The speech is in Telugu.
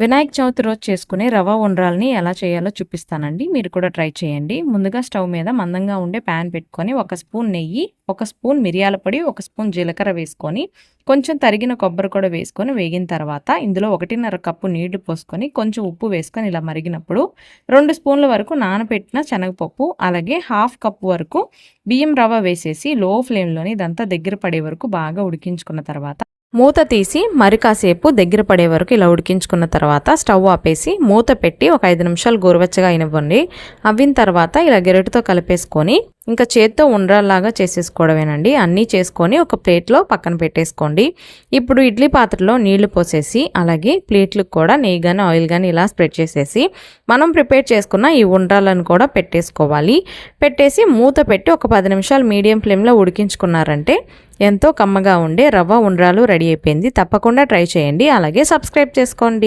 వినాయక చవితి రోజు చేసుకునే రవ్వ ఉండ్రాలని ఎలా చేయాలో చూపిస్తానండి. మీరు కూడా ట్రై చేయండి. ముందుగా స్టవ్ మీద మందంగా ఉండే ప్యాన్ పెట్టుకొని 1 స్పూన్ నెయ్యి, 1 స్పూన్ మిరియాల పొడి, 1 స్పూన్ జీలకర్ర వేసుకొని కొంచెం తరిగిన కొబ్బరి కూడా వేసుకొని వేగిన తర్వాత ఇందులో 1.5 కప్పు నీళ్లు పోసుకొని కొంచెం ఉప్పు వేసుకొని ఇలా మరిగినప్పుడు 2 స్పూన్ల వరకు నానబెట్టిన శనగపప్పు అలాగే 1/2 కప్పు వరకు బియ్యం రవ్వ వేసేసి లో ఫ్లేమ్లోని ఇదంతా దగ్గర పడే వరకు బాగా ఉడికించుకున్న తర్వాత మూత తీసి మరి కాసేపు దగ్గర పడే వరకు ఇలా ఉడికించుకున్న తర్వాత స్టవ్ ఆపేసి మూత పెట్టి ఒక 5 నిమిషాలు గోరువెచ్చగా అయినవ్వండి. అవ్విన తర్వాత ఇలా గెరటితో కలిపేసుకొని ఇంకా చేత్తో ఉండ్రాల్లాగా చేసేసుకోవడమేనండి. అన్నీ చేసుకొని ఒక ప్లేట్లో పక్కన పెట్టేసుకోండి. ఇప్పుడు ఇడ్లీ పాత్రలో నీళ్లు పోసేసి అలాగే ప్లేట్లకు కూడా నెయ్యి కానీ ఆయిల్ కానీ ఇలా స్ప్రెడ్ చేసేసి మనం ప్రిపేర్ చేసుకున్న ఈ ఉండ్రాలను కూడా పెట్టేసుకోవాలి. పెట్టేసి మూత పెట్టి ఒక 10 నిమిషాలు మీడియం ఫ్లేమ్లో ఉడికించుకున్నారంటే ఎంతో కమ్మగా ఉండే రవ్వ ఉండ్రాలు రెడీ అయిపోయింది. తప్పకుండా ట్రై చేయండి. అలాగే సబ్స్క్రైబ్ చేసుకోండి.